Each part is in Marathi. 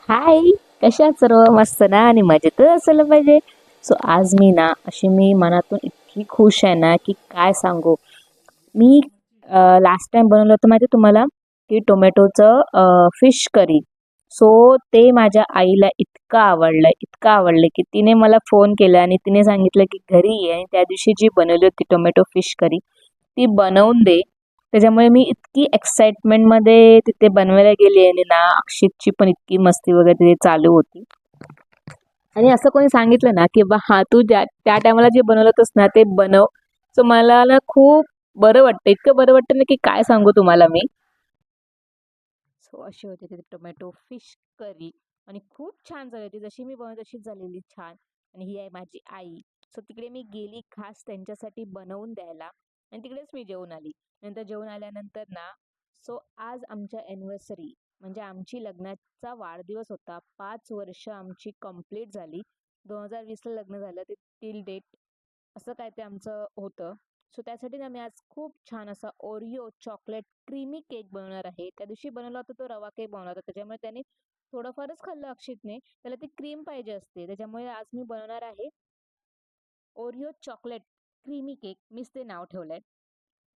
हाय, कशा सर्व मस्त ना आणि मजेतच असायला पाहिजे. सो आज मी मनातून इतकी खुश आहे ना की काय सांगू. मी लास्ट टाइम बनवलं होतं माहिती तुम्हाला की टोमॅटोचं फिश करी. सो ते माझ्या आईला इतकं आवडलं की तिने मला फोन केला आणि तिने सांगितलं की घरी ये आणि त्या दिवशी जी बनवली होती टोमॅटो फिश करी ती बनवून दे. त्याच्यामुळे मी इतकी एक्साइटमेंटमध्ये तिथे बनवायला गेली आणि ना अक्षितची पण इतकी मस्ती वगैरे तिथे चालू होती. आणि असं कोणी सांगितलं ना की बा हा तू त्या टायमाला जे बनवलं होतंस ना ते बनव. सो मला ना खूप बरं वाटतं, इतकं बरं वाटतं ना की काय सांगू तुम्हाला मी. सो अशी होती ती टोमॅटो फिश करी आणि खूप छान झाली होती. जशी मी बनवली तशीच झालेली छान. आणि ही आहे माझी आई. सो तिकडे मी गेली खास त्यांच्यासाठी बनवून द्यायला आणि तिकडेच मी जेवून आली. नंतर जेवून आल्यानंतर ना सो आज आमच्या ॲनिव्हर्सरी म्हणजे आमची लग्नाचा वाढदिवस होता. 5 वर्ष आमची कंप्लीट झाली. 2020ला लग्न झालं ते टिल डेट असं काय ते आमचं होतं. सो त्यासाठी ना मी आज खूप छान असा ओरिओ चॉकलेट क्रीमी केक बनवणार आहे. त्या दिवशी बनवला होता तो रवा केक बनवला होता. त्याच्यामुळे त्याने थोडंफारच खाल्लं अक्षितने. त्याला ती क्रीम पाहिजे असते. त्याच्यामुळे आज मी बनवणार आहे ओरिओ चॉकलेट क्रीमी केक. मीच ते नाव ठेवलंय.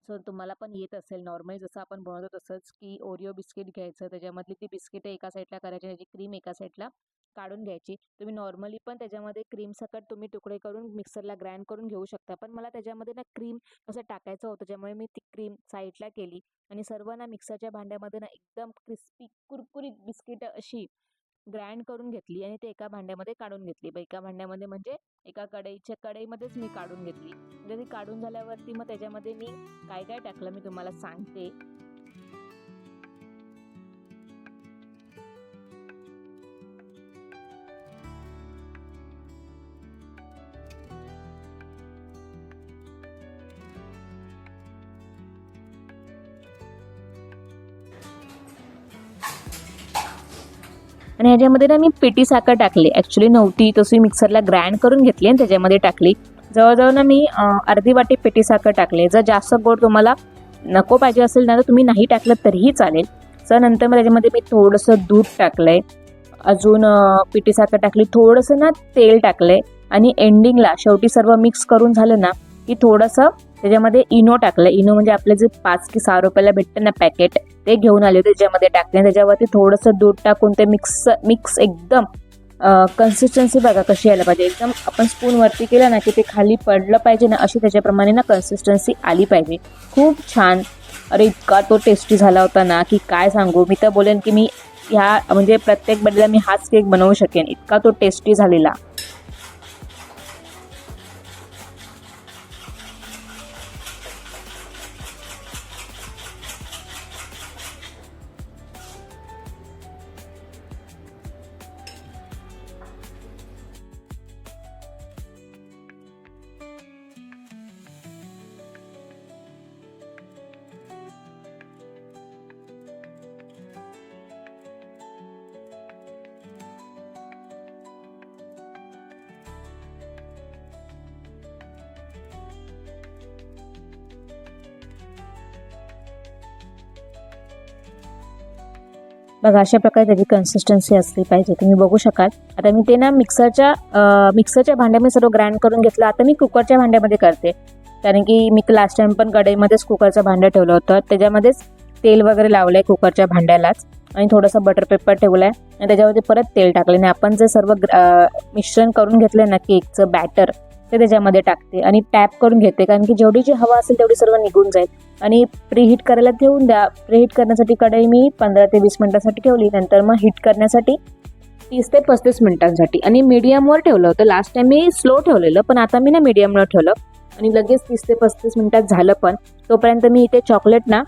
सो तुम्हाला पण येत असेल नॉर्मली जसं आपण बनवतो तसंच की ओरिओ बिस्किट घ्यायचं, त्याच्यामधली ती बिस्किट एका साईडला करायची, त्याची क्रीम एका साईडला काढून घ्यायची. तुम्ही नॉर्मली पण त्याच्यामध्ये क्रीम सकट तुम्ही तुकडे करून मिक्सरला ग्राइंड करून घेऊ शकता. पण मला त्याच्यामध्ये ना क्रीम असं टाकायचं होतं, त्यामुळे मी ती क्रीम साईडला केली आणि सर्व ना मिक्सरच्या भांड्यामध्ये ना एकदम क्रिस्पी कुरकुरीत बिस्किट अशी ग्राइंड करून घेतली आणि ते एका भांड्यामध्ये काढून घेतली. एका भांड्यामध्ये म्हणजे एका कढईमध्येच मी काढून घेतली. म्हणजे ती काढून झाल्यावरती मग त्याच्यामध्ये मी काय काय टाकलं मी तुम्हाला सांगते. आणि ह्याच्यामध्ये ना मी पिठी साखर टाकली. ॲक्च्युली नव्हती तशी मिक्सरला ग्राइंड करून घेतली आणि त्याच्यामध्ये टाकली. जवळजवळ ना मी अर्धी वाटी पिठी साखर टाकली. जर जास्त गोड तुम्हाला नको पाहिजे असेल ना तर तुम्ही नाही टाकलं तरीही चालेल. सर नंतर मग त्याच्यामध्ये मी थोडंसं दूध टाकलंय, अजून पिठी साखर टाकली, थोडंसं ना तेल टाकलंय आणि एंडिंगला शेवटी सर्व मिक्स करून झालं ना की थोडंसं त्याच्यामध्ये इनो टाकलं. इनो म्हणजे आपले जे 5 की 6 रुपयाला भेटतं ना पॅकेट, ते घेऊन आले होते. त्याच्यामध्ये टाकले, त्याच्यावरती थोडंसं दूध टाकून ते मिक्स एकदम कन्सिस्टन्सी बघा कशी यायला पाहिजे. एकदम आपण स्पून वरती केलं ना की ते खाली पडलं पाहिजे ना, अशी त्याच्याप्रमाणे ना कन्सिस्टन्सी आली पाहिजे. खूप छान. अरे इतका तो टेस्टी झाला होता ना की काय सांगू. मी तर बोलेन की मी ह्या म्हणजे प्रत्येक बर्थडेला मी हाच केक बनवू शकेन, इतका तो टेस्टी झालेला. बघा अशा प्रकारे त्याची कन्सिस्टन्सी असली पाहिजे. तुम्ही बघू शकाल. आता मी ते ना मिक्सरच्या भांड्यामध्ये सर्व ग्राइंड करून घेतलं. आता मी कुकरच्या भांड्यामध्ये करते, कारण की मी लास्ट टाइम पण कढईमध्येच कुकरचं भांडं ठेवलं होतं. त्याच्यामध्येच तेल वगैरे लावलं आहे कुकरच्या भांड्यालाच आणि थोडंसं बटर पेपर ठेवलं आहे आणि त्याच्यावरती परत तेल टाकले. आणि आपण जे सर्व मिश्रण करून घेतलं ना केकचं बॅटर ते त्याच्यामध्ये टाकते आणि टॅप करून घेते, कारण की जेवढी जी हवा असेल तेवढी सर्व निघून जाईल. आणि प्रीहीट करायला ठेवून द्या. प्रीहीट करण्यासाठी कढई मी 15 ते 20 मिनिटांसाठी ठेवली. नंतर मग हीट करण्यासाठी 30 ते 35 मिनिटांसाठी आणि मीडियमवर ठेवलं होतं. लास्ट टाइम मी स्लो ठेवलेलं, पण आता मी ना मीडियमवर ठेवलं आणि लगेच 30 ते 35 मिनिटात झालं. पण तोपर्यंत मी इथे चॉकलेट ना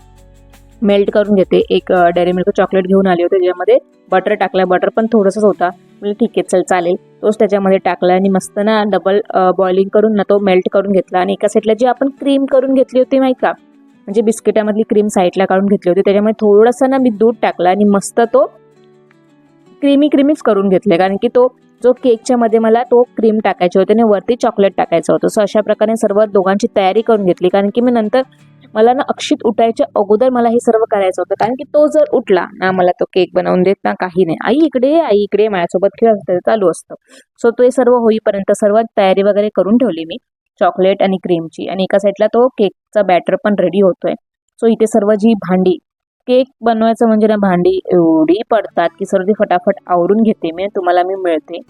मेल्ट करून घेते. एक डेअरी मिल्क चॉकलेट घेऊन आली होती, त्याच्यामध्ये बटर टाकलं. बटर पण थोडंसंच होता, म्हणजे ठीक आहे चल चालेल. तोच त्याच्यामध्ये टाकला आणि मस्त ना डबल बॉइलिंग करून ना तो मेल्ट करून घेतला. आणि एका साईडला जी आपण क्रीम करून घेतली होती माहिती का, म्हणजे बिस्किटामधली क्रीम साईडला काढून घेतली होती, त्याच्यामध्ये थोडंसं ना मी दूध टाकला आणि मस्त तो क्रीमीच करून घेतले. कारण की तो जो केकच्या मध्ये मला तो क्रीम टाकायची होती आणि वरती चॉकलेट टाकायचं होतं. सो अशा प्रकारे सर्व दोघांची तयारी करून घेतली, कारण की मी नंतर मला ना अक्षित उठायच्या अगोदर मला हे सर्व करायचं होतं, कारण की तो जर उठला ना मला तो केक बनवून देत ना काही नाही, आई इकडे माझ्यासोबत खेळ असतं चालू असतं. सो ते सर्व होईपर्यंत सर्व तयारी वगैरे करून ठेवली मी चॉकलेट आणि क्रीमची, आणि एका साईडला तो केकचा बॅटर पण रेडी होतोय. सो इथे सर्व जी भांडी, केक बनवायचं म्हणजे ना भांडी एवढी पडतात की सर्व ती फटाफट आवरून घेते मी, तुम्हाला मी मिळते.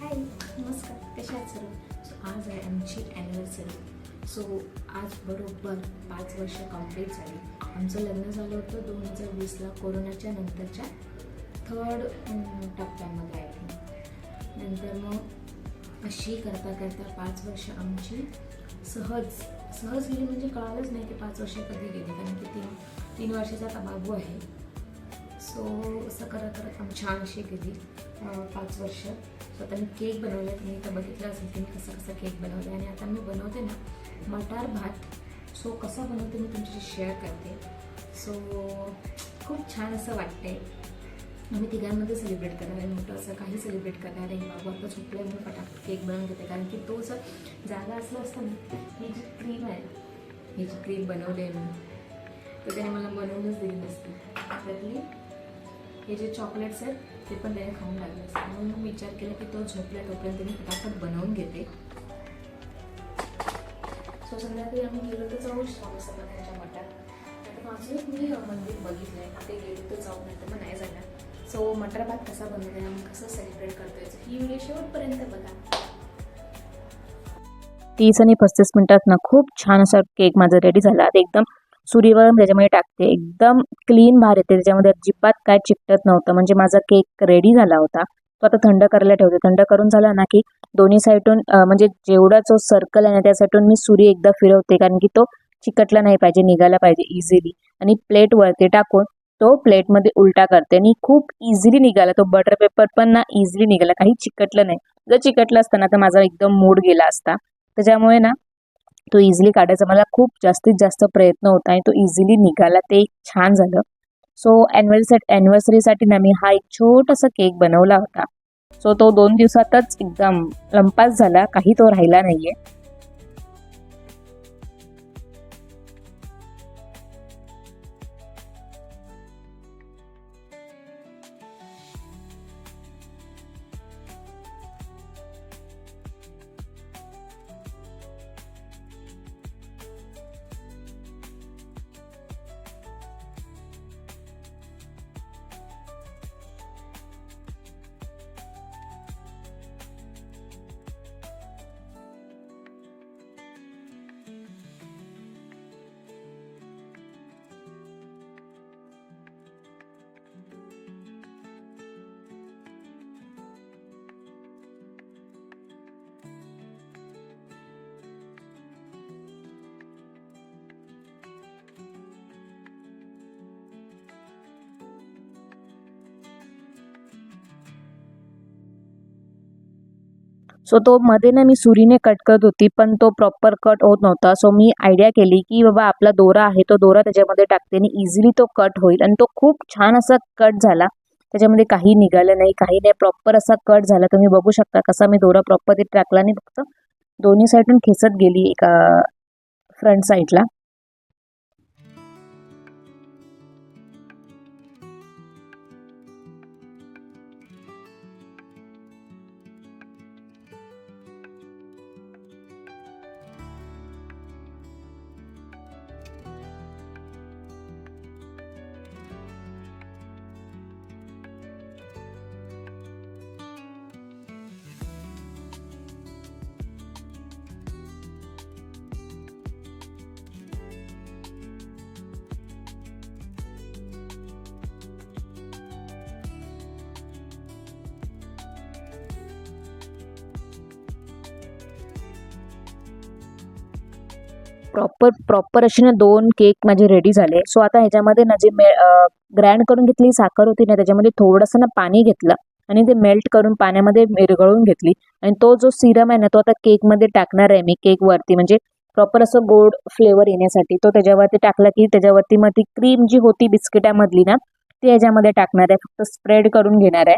हाय, नमस्कार, कशा आहात सर्व? सो आज आहे आमची ॲनिव्हर्सरी. सो आज बरोबर 5 वर्ष कंप्लीट झाली. आमचं लग्न झालं होतं 2020ला, कोरोनाच्या नंतरच्या थर्ड टप्प्यामध्ये आहे. नंतर मग अशी करता करता 5 वर्ष आमची सहज गेली, म्हणजे कळालंच नाही की 5 वर्ष कधी गेली, कारण की तीन वर्षाचा आता बाबू आहे. सो असं करत करत आम्ही छान अशी गेली 5 वर्ष. सो आता मी केक बनवला, तुम्ही तर बघितलं असेल की मी कसा केक बनवला. आणि आता मी बनवते ना मटार भात. सो कसा बनवते मी तुमच्याशी शेअर करते. सो खूप छान असं वाटते. आम्ही तिघांमध्ये सेलिब्रेट करणार आहे, मोठं असं काही सेलिब्रेट करणार आहे. बाबू आता झोपलाय, मी फटाफट केक बनवून घेते, कारण की तो जर जागा असला असता ना, ही जी क्रीम आहे, ही जी क्रीम बनवली आहे मी, तर त्याने मला बनवूनच दिली नसती. त्यातली हे जे चॉकलेट्स आहेत ते पण त्याने खाऊन लागले असते. म्हणून मी विचार केला की तो झोपला तोपर्यंत मी फटाफट बनवून घेते. सो संध्याकाळी आम्ही गेलो तर जाऊ स्वामी समर्थांच्या मठात. आता माझं एक मी मंदिर बघितलं आहे, ते गेलो तर जाऊ, नाही तर मग नाही झालं. सो मटार भात कसा बनवतो, आम्ही कसं सेलिब्रेट करतोय, ही व्हिडिओ शेवटपर्यंत बघा. 30 आणि 35 मिनिटात ना खूप छान असा केक माझा रेडी झाला. आता एकदम सुरीवर त्याच्यामध्ये टाकते, एकदम क्लीन बाहेर येते, त्याच्यामध्ये अजिबात काय चिकटत नव्हतं. म्हणजे माझा केक रेडी झाला होता. तो आता थंड करायला ठेवते. थंड करून झाला ना की दोन्ही साईडून म्हणजे जेवढा जो सर्कल आहे ना त्या साईडून मी सुरी एकदा फिरवते, कारण की तो चिकटला नाही पाहिजे, निघायला पाहिजे इझिली. आणि प्लेट वरती टाकून तो प्लेटमध्ये उलटा करते आणि खूप इझिली निघाला. तो बटर पेपर पण ना इझिली निघाला, काही चिकटलं नाही. जर चिकटलं असतं ना तर माझा एकदम मूड गेला असता. त्याच्यामुळे ना तो इझिली काढायचा मला खूप जास्तीत जास्त प्रयत्न होता आणि तो इझिली निघाला, ते छान झालं. सो ॲनिव्हर्सरीसाठी ना मी हा एक छोटासा केक बनवला होता. सो तो 2 दिवसातच एकदम लंपास झाला, काही तो राहिला नाहीये. सो तो मध्ये ना मी सुरीने कट करत होती, पण तो प्रॉपर कट होत नव्हता. सो मी आयडिया केली की बाबा आपला दोरा आहे, तो दोरा त्याच्यामध्ये टाकते आणि इझिली तो कट होईल. आणि तो खूप छान असा कट झाला, त्याच्यामध्ये काही निघालं नाही, काही नाही, प्रॉपर असा कट झाला. तुम्ही बघू शकता कसा मी दोरा प्रॉपर तिथे टाकला आणि फक्त दोन्ही साईडून खेचत गेली एका फ्रंट साईडला. प्रॉपर असे ना 2 केक माझे रेडी झाले. सो आता ह्याच्यामध्ये ना जे ग्राइंड करून घेतली साखर होती ना त्याच्यामध्ये थोडंसं ना पाणी घेतलं आणि ते मेल्ट करून पाण्यामध्ये विरघळून घेतली आणि तो जो सिरम आहे ना तो आता केकमध्ये टाकणार आहे मी केकवरती, म्हणजे प्रॉपर असं गोड फ्लेवर येण्यासाठी. तो त्याच्यावरती टाकला की त्याच्यावरती मग ती क्रीम जी होती बिस्किटामधली ना ती ह्याच्यामध्ये टाकणार आहे, फक्त स्प्रेड करून घेणार आहे.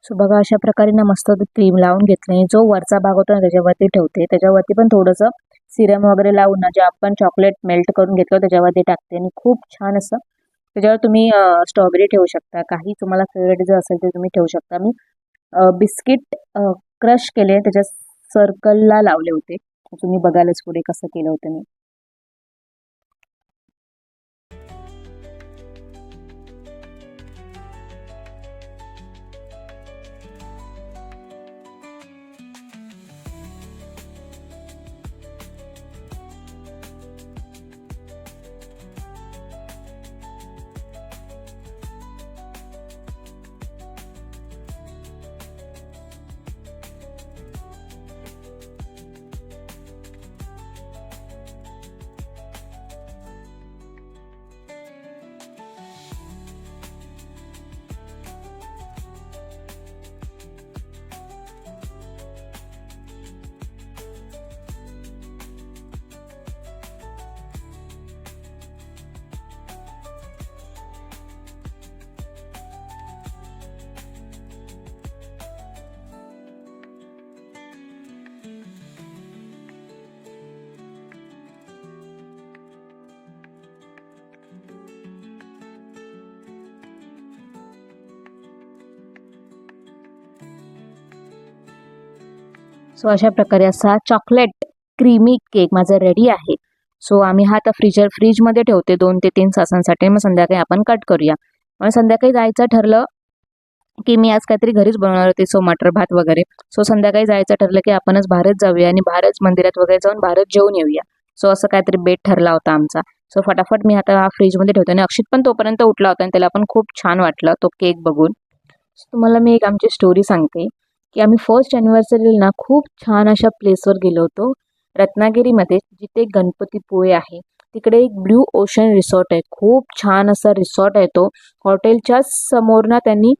सो बघा अशा प्रकारे ना मस्त क्रीम लावून घेतली आणि जो वरचा भाग होता ना त्याच्यावरती ठेवते. त्याच्यावरती पण थोडंसं सिरम वगैरे लावून ना जे आपण चॉकलेट मेल्ट करून घेतलं त्याच्यावरती टाकते आणि खूप छान असं त्याच्यावर तुम्ही स्ट्रॉबेरी ठेवू शकता. काही तुम्हाला फेवरेट जे असेल ते तुम्ही ठेवू शकता. मी बिस्किट क्रश केले त्याच्या सर्कलला लावले होते. तुम्ही बघायलाच पुढे कसं केलं होतं मी. सो अशा प्रकारे असा चॉकलेट क्रीमी केक माझा रेडी आहे. सो आम्ही हा आता फ्रीजमध्ये ठेवते 2 ते 3 तासांसाठी. मग संध्याकाळी आपण कट करूया. मग संध्याकाळी जायचं ठरलं की मी आज काहीतरी घरीच बनवणार होते, सो मटर भात वगैरे. सो संध्याकाळी जायचं ठरलं की आपणच बाहेरच जाऊया आणि बाहेरच मंदिरात वगैरे जाऊन बाहेरच जेवून येऊया. सो असं काहीतरी बेट ठरला होता आमचा. सो फटाफट मी आता हा फ्रीजमध्ये ठेवते आणि अक्षित पण तोपर्यंत उठला होता आणि त्याला पण खूप छान वाटलं तो केक बघून. तुम्हाला मी एक आमची स्टोरी सांगते की आम्ही फर्स्ट अॅनिव्हर्सरीला ना खूप छान अशा प्लेसवर गेलो होतो रत्नागिरीमध्ये, जिथे गणपतीपुळे आहे. तिकडे एक ब्ल्यू ओशन रिसॉर्ट आहे. खूप छान असा रिसॉर्ट आहे तो. हॉटेलच्या समोर ना त्यांनी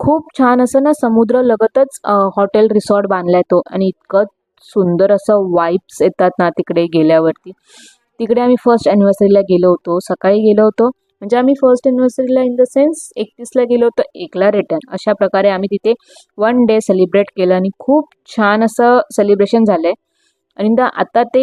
खूप छान असं ना समुद्रालगतच हॉटेल रिसॉर्ट बांधलाय तो आणि इतकं सुंदर असं वाईब्स येतात ना तिकडे गेल्यावरती. तिकडे आम्ही फर्स्ट अॅनिव्हर्सरीला गेलो होतो. सकाळी गेलो होतो, म्हणजे आम्ही फर्स्ट अॅनिव्हर्सरीला इन द सेन्स 31ला गेलो होतो, 1ला रिटर्न. अशा प्रकारे आम्ही तिथे 1 डे सेलिब्रेट केलं आणि खूप छान असं सेलिब्रेशन झालंय. आणि आता ते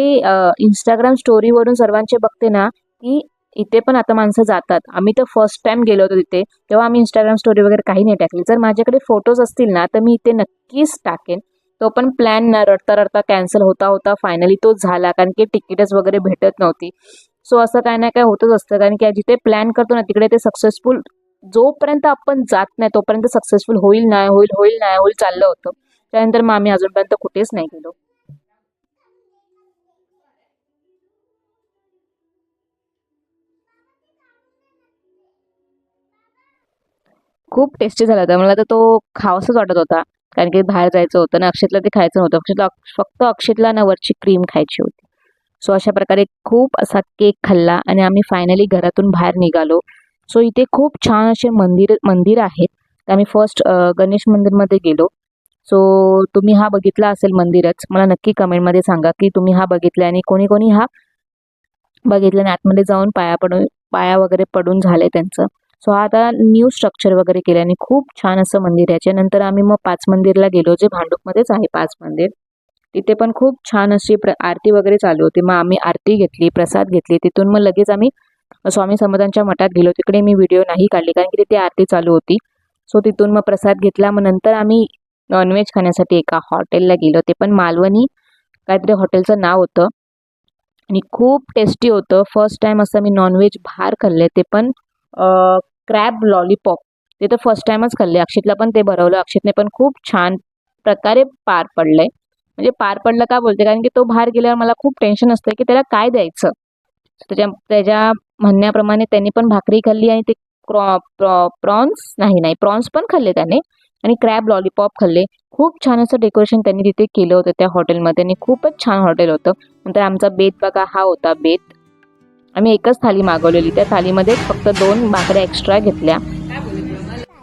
इंस्टाग्राम स्टोरीवरून सर्वांचे बघते ना की इथे पण आता माणसं जातात. आम्ही तर फर्स्ट टाइम गेलो होतो तिथे, तेव्हा आम्ही इंस्टाग्राम स्टोरी वगैरे काही नाही टाकली. जर माझ्याकडे फोटोज असतील ना तर मी इथे नक्कीच टाकेन. तो पण प्लॅन ना रडता रडता कॅन्सल होता होता फायनली तो झाला, कारण की तिकीटच वगैरे भेटत नव्हती. सो असं काय ना काय होतच असतं, कारण की जिथे प्लॅन करतो ना तिकडे ते सक्सेसफुल जोपर्यंत आपण जात नाही तोपर्यंत सक्सेसफुल होईल नाही होईल होईल नाही होईल चाललं होतं. त्यानंतर मग आम्ही अजूनपर्यंत कुठेच नाही गेलो. खूप टेस्टी झाला होता. मला तर तो खावासाच वाटत होता, कारण की बाहेर जायचं होतं ना अक्षितला ते खायचं नव्हतं. फक्त अक्षितला ना वरची क्रीम खायची होती. सो अशा प्रकारे खूप असा केक खाल्ला आणि आम्ही फायनली घरातून बाहेर निघालो. सो इथे खूप छान असे मंदिर आहेत. तर आम्ही फर्स्ट गणेश मंदिरमध्ये गेलो. सो तुम्ही हा बघितला असेल मंदिरच. मला नक्की कमेंटमध्ये सांगा की तुम्ही हा बघितला आणि कोणी कोणी हा बघितलं आणि आतमध्ये जाऊन पाया वगैरे पडून झाले त्यांचं. सो हा आता न्यू स्ट्रक्चर वगैरे केलं आणि खूप छान असं मंदिर. याच्यानंतर आम्ही मग 5 मंदिरला गेलो, जे भांडूपमध्येच आहे 5 मंदिर. तिथे पण खूप छान अशी आरती वगैरे चालू होती. मग आम्ही आरती घेतली, प्रसाद घेतली. तिथून मग लगेच आम्ही स्वामी समर्थांच्या मठात गेलो. तिकडे मी व्हिडिओ नाही काढले कारण की तिथे आरती चालू होती. सो तिथून मग प्रसाद घेतला. मग नंतर आम्ही नॉनव्हेज खाण्यासाठी एका हॉटेलला गेलो. ते पण मालवणी काहीतरी हॉटेलचं नाव होतं आणि खूप टेस्टी होतं. फर्स्ट टाईम असं मी नॉनव्हेज बाहेर खाल्ले, ते पण क्रॅब लॉलीपॉप. ते तर फर्स्ट टाईमच खाल्ले. अक्षितला पण ते भरवलं. अक्षितने पण खूप छान प्रकारे पार पडलंय. म्हणजे पार पडलं का बोलते, कारण की तो बाहेर गेल्यावर मला खूप टेन्शन असतं की त्याला काय द्यायचं. त्याच्या त्याच्या म्हणण्याप्रमाणे त्यांनी पण भाकरी खाल्ली आणि ते प्रॉन्स पण खाल्ले त्याने आणि क्रॅब लॉलीपॉप खाल्ले. खूप छान असं डेकोरेशन त्यांनी तिथे केलं होतं त्या हॉटेलमध्ये आणि खूपच छान हॉटेल होतं. नंतर आमचा बेत बघा हा होता बेत. आम्ही एकच थाली मागवलेली. त्या थालीमध्ये फक्त 2 भाकऱ्या एक्स्ट्रा घेतल्या.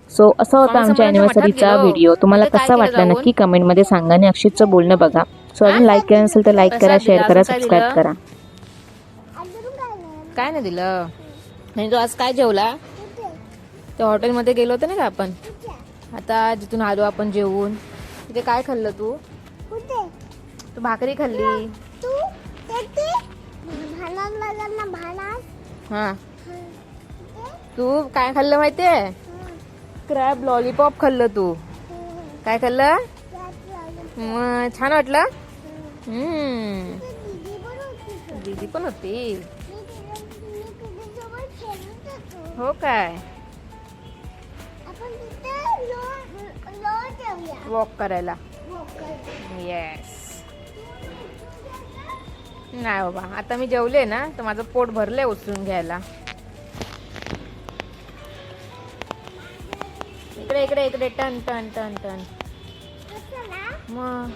सो असा होता आमच्या अॅनिव्हर्सरीचा व्हिडिओ. तुम्हाला कसा वाटला नक्की कमेंटमध्ये सांगा आणि अक्षितचं बोलणं बघा. सो अजून लाईक केलं नसेल तर लाईक करा, शेअर करा, सबस्क्राईब करा. काय नाही दिलं म्हणजे तू आज काय जेवला? त्या हॉटेलमध्ये गेलो होतो ना का आपण, आता जिथून आलो आपण जेवून, तिथे काय खाल्लं तू? तू भाकरी खाल्ली. हा, तू काय खाल्लं माहितीये? क्रॅब लॉलीपॉप खाल्लं तू. काय खाल्लं? मग छान वाटलं? दीदी पण होती. हो काय? वॉक करायला. येस. नाही बाबा, आता मी जेवले ना तर माझं पोट भरलंय उचलून घ्यायला. इकडे इकडे इकडे टन टन टन टन. मग